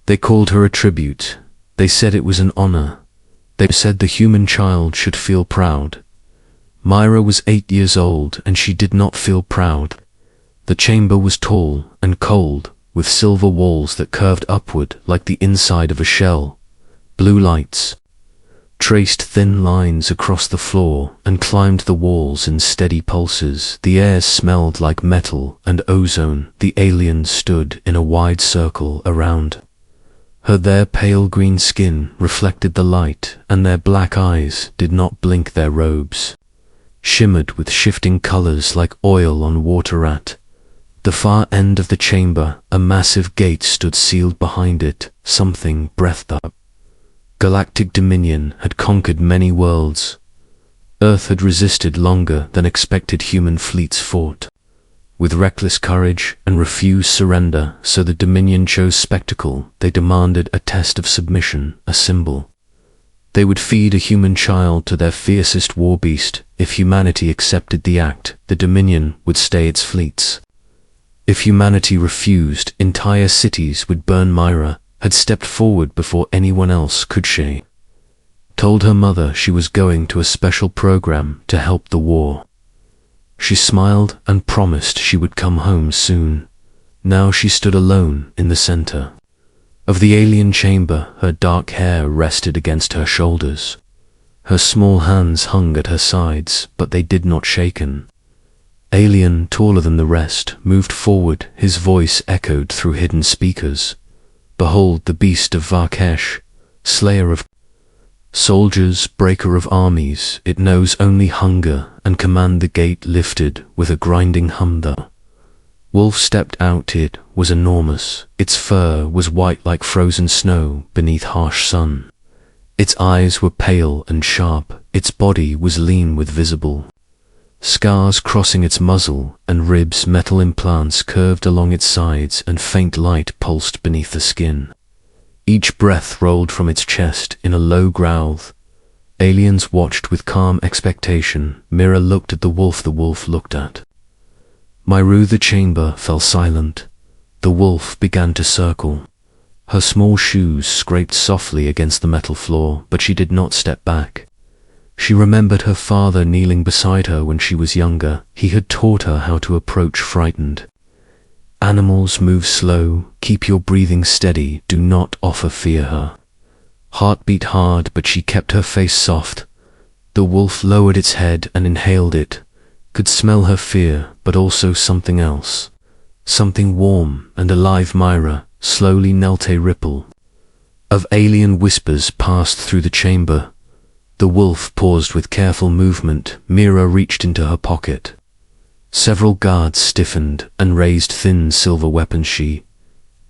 They called her a tribute. They said it was an honor. They said the human child should feel proud. Myra was 8 years old, and she did not feel proud. The chamber was tall and cold, with silver walls that curved upward like the inside of a shell. Blue lights traced thin lines across the floor and climbed the walls in steady pulses. The air smelled like metal and ozone. The aliens stood in a wide circle around her. Their pale green skin reflected the light, and their black eyes did not blink. Their robes shimmered with shifting colors like oil on water. At the far end of the chamber, a massive gate stood sealed behind it. Something breathed up. Galactic dominion had conquered many worlds. Earth had resisted longer than expected. Human fleets fought with reckless courage and refused surrender, so the Dominion chose spectacle. They demanded a test of submission, a symbol. They would feed a human child to their fiercest war beast. If humanity accepted the act, the Dominion would stay its fleets. If humanity refused, entire cities would burn. Myra had stepped forward before anyone else could. She told her mother she was going to a special program to help the war. She smiled and promised she would come home soon. Now she stood alone in the center of the alien chamber. Her dark hair rested against her shoulders. Her small hands hung at her sides, but they did not shaken. Alien, taller than the rest, moved forward. His voice echoed through hidden speakers. Behold the beast of Varesh, slayer of soldiers, breaker of armies. It knows only hunger and command. The gate lifted with a grinding hum. The wolf stepped out. It was enormous. Its fur was white like frozen snow beneath harsh sun. Its eyes were pale and sharp. Its body was lean with visible scars crossing its muzzle and ribs. Metal implants curved along its sides, and faint light pulsed beneath the skin. Each breath rolled from its chest in a low growl. Aliens watched with calm expectation. Myra looked at the wolf. The wolf looked at Myra. The chamber fell silent. The wolf began to circle. Her small shoes scraped softly against the metal floor, but she did not step back. She remembered her father kneeling beside her when she was younger. He had taught her how to approach frightened animals. Move slow, keep your breathing steady, do not offer fear. Her heart beat hard, but she kept her face soft. The wolf lowered its head and inhaled it. Could smell her fear, but also something else. Something warm and alive. Myra slowly knelt. A ripple of alien whispers passed through the chamber. The wolf paused with careful movement. Myra reached into her pocket. Several guards stiffened and raised thin silver weapons. She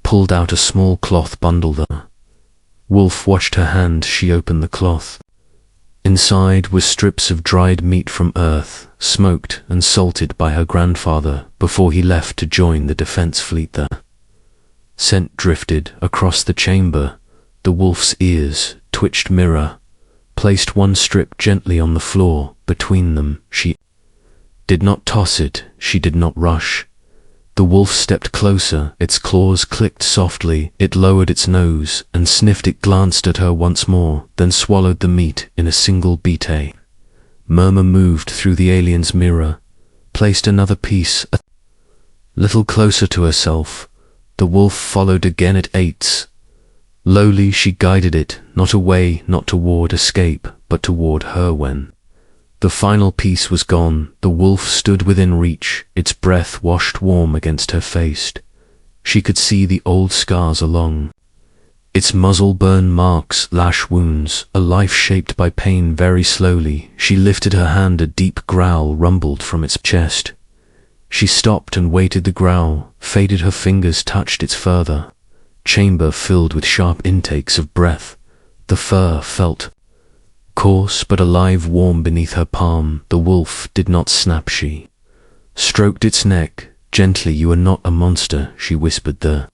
pulled out a small cloth bundle. The wolf washed her hand. She opened the cloth. Inside were strips of dried meat from Earth, smoked and salted by her grandfather before he left to join the defense fleet. The scent drifted across the chamber. The wolf's ears twitched. Myra placed one strip gently on the floor between them. She did not toss it. She did not rush. The wolf stepped closer. Its claws clicked softly. It lowered its nose and sniffed. It glanced at her once more, then swallowed the meat in a single beat. A murmur moved through the alien's. Myra placed another piece a little closer to herself. The wolf followed again. It ate. Lowly she guided it, not away, not toward escape, but toward her. When the final piece was gone, the wolf stood within reach. Its breath washed warm against her face. She could see the old scars along its muzzle, burn marks, lash wounds, a life shaped by pain. Very slowly, she lifted her hand. A deep growl rumbled from its chest. She stopped and waited. The growl faded. Her fingers touched its further chamber, filled with sharp intakes of breath. The fur felt coarse but alive, warm beneath her palm. The wolf did not snap. She stroked its neck gently. You are not a monster, she whispered. The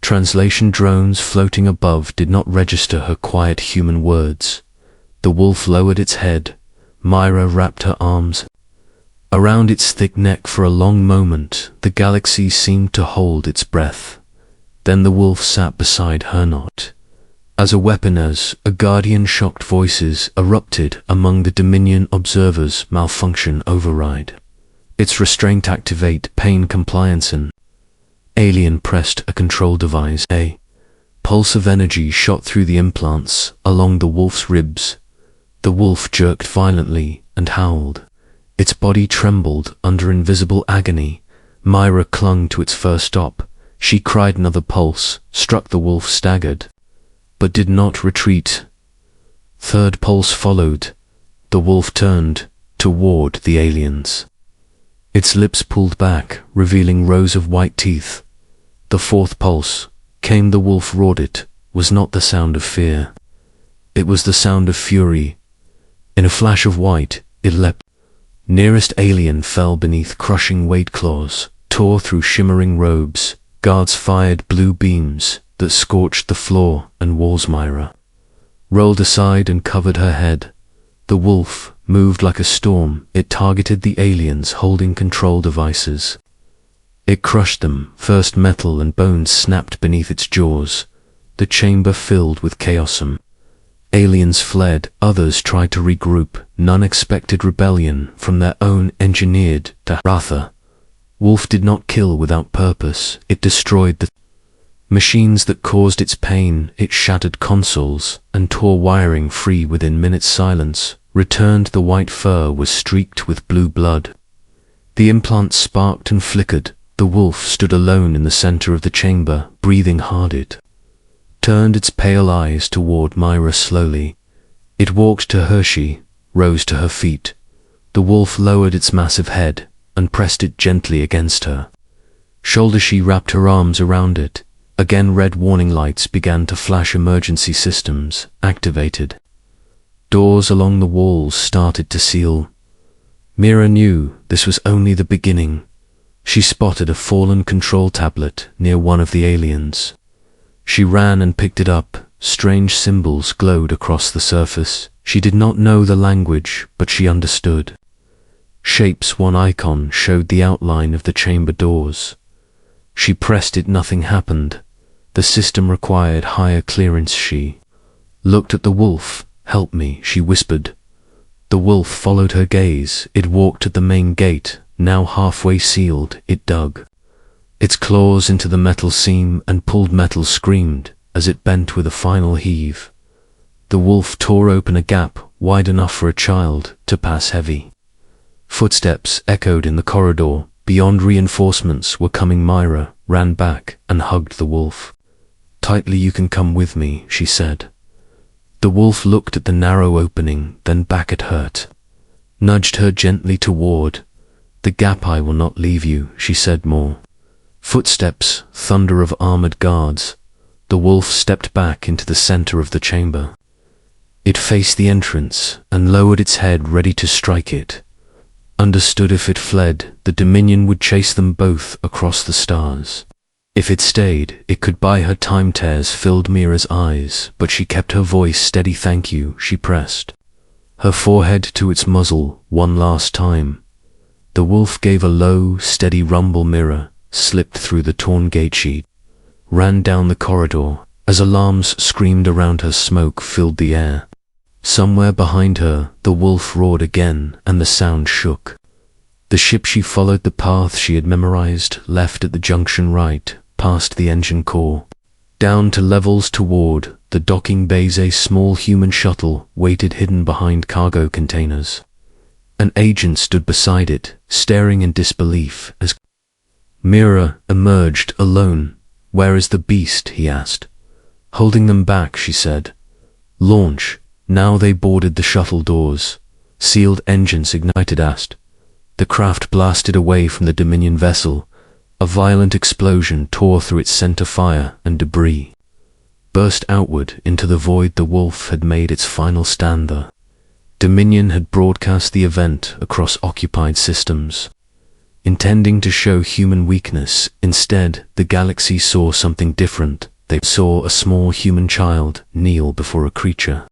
translation drones floating above did not register her quiet human words. The wolf lowered its head. Myra wrapped her arms around its thick neck. For a long moment, the galaxy seemed to hold its breath. Then the wolf sat beside her, not as a weapon, as a guardian. Shocked voices erupted among the Dominion observers. Malfunction override. Its restraint activate. Pain compliance. An alien pressed a control device. A pulse of energy shot through the implants along the wolf's ribs. The wolf jerked violently and howled. Its body trembled under invisible agony. Myra clung to its first stop. She cried. Another pulse struck. The wolf staggered, but did not retreat. Third pulse followed. The wolf turned toward the aliens. Its lips pulled back, revealing rows of white teeth. The fourth pulse came. The wolf roared. It was not the sound of fear. It was the sound of fury. In a flash of white, it leapt. Nearest alien fell beneath crushing weight. Claws tore through shimmering robes. Guards fired blue beams that scorched the floor and walls. Myra rolled aside and covered her head. The wolf moved like a storm. It targeted the aliens holding control devices. It crushed them. First metal and bones snapped beneath its jaws. The chamber filled with chaos. Aliens fled. Others tried to regroup. None expected rebellion from their own engineered Ratha. Wolf did not kill without purpose. It destroyed the machines that caused its pain. It shattered consoles and tore wiring free within minutes. Silence returned. The white fur was streaked with blue blood. The implants sparked and flickered. The wolf stood alone in the center of the chamber, breathing hard. It turned its pale eyes toward Myra slowly. It walked to her. She rose to her feet. The wolf lowered its massive head and pressed it gently against her shoulder. She wrapped her arms around it. Again red warning lights began to flash. Emergency systems activated. Doors along the walls started to seal. Myra knew this was only the beginning. She spotted a fallen control tablet near one of the aliens. She ran and picked it up. Strange symbols glowed across the surface. She did not know the language, but she understood. Shapes. One icon showed the outline of the chamber doors. She pressed it. Nothing happened. The system required higher clearance. She looked at the wolf. "Help me," she whispered. The wolf followed her gaze. It walked to the main gate, now halfway sealed. It dug its claws into the metal seam and pulled. Metal screamed as it bent with a final heave. The wolf tore open a gap wide enough for a child to pass. Heavy footsteps echoed in the corridor. Beyond, reinforcements were coming. Myra ran back and hugged the wolf tightly. "You can come with me," she said. The wolf looked at the narrow opening, then back at her, nudged her gently toward the gap. "I will not leave you," she said. More footsteps, thunder of armored guards. The wolf stepped back into the center of the chamber. It faced the entrance and lowered its head, ready to strike. It understood if it fled, the Dominion would chase them both across the stars. If it stayed, it could buy her time. Tears filled Myra's eyes, but she kept her voice steady. "Thank you," she pressed her forehead to its muzzle one last time. The wolf gave a low, steady rumble. Myra slipped through the torn gate. She ran down the corridor. As alarms screamed around her, smoke filled the air. Somewhere behind her, the wolf roared again, and the sound shook. The ship. She followed the path she had memorized, left at the junction right, past the engine core, down to levels toward the docking bays. A small human shuttle waited hidden behind cargo containers. An agent stood beside it, staring in disbelief as Myra emerged alone. "Where is the beast?" he asked. "Holding them back," she said. "Launch." Now they boarded the shuttle doors. Sealed engines ignited. Asked. The craft blasted away from the Dominion vessel. A violent explosion tore through its center. Fire and debris burst outward into the void. The wolf had made its final stand. The Dominion had broadcast the event across occupied systems, intending to show human weakness. Instead, the galaxy saw something different. They saw a small human child kneel before a creature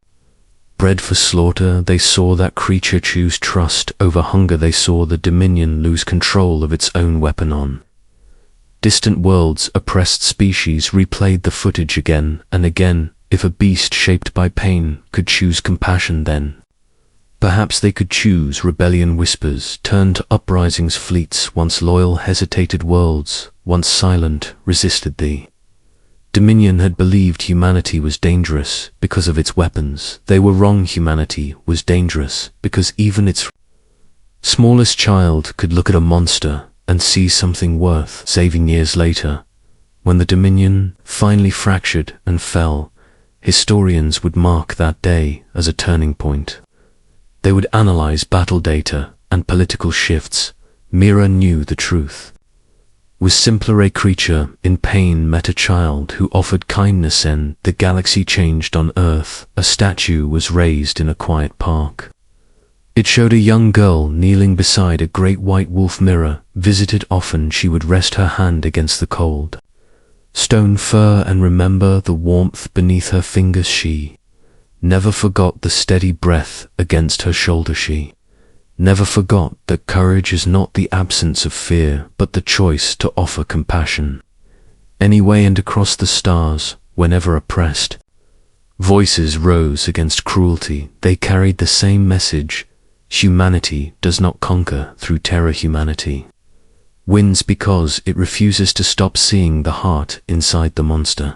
bred for slaughter. They saw that creature choose trust over hunger. They saw the Dominion lose control of its own weapon. On Distant worlds, oppressed species replayed the footage again and again. If a beast shaped by pain could choose compassion, then perhaps they could choose rebellion. Whispers turned to uprisings. Fleets once loyal hesitated. Worlds once silent resisted. The Dominion had believed humanity was dangerous because of its weapons. They were wrong. Humanity was dangerous because even its smallest child could look at a monster and see something worth saving. Years later, when the Dominion finally fractured and fell, historians would mark that day as a turning point. They would analyze battle data and political shifts. Myra knew the truth was simpler. A creature in pain met a child who offered kindness, and the galaxy changed on Earth. A statue was raised in a quiet park. It showed a young girl kneeling beside a great white wolf. Myra visited often. She would rest her hand against the cold stone fur and remember the warmth beneath her fingers. She never forgot the steady breath against her shoulder. She never forgot that courage is not the absence of fear, but the choice to offer compassion anyway. And across the stars, whenever oppressed voices rose against cruelty, they carried the same message: humanity does not conquer through terror. Humanity wins because it refuses to stop seeing the heart inside the monster.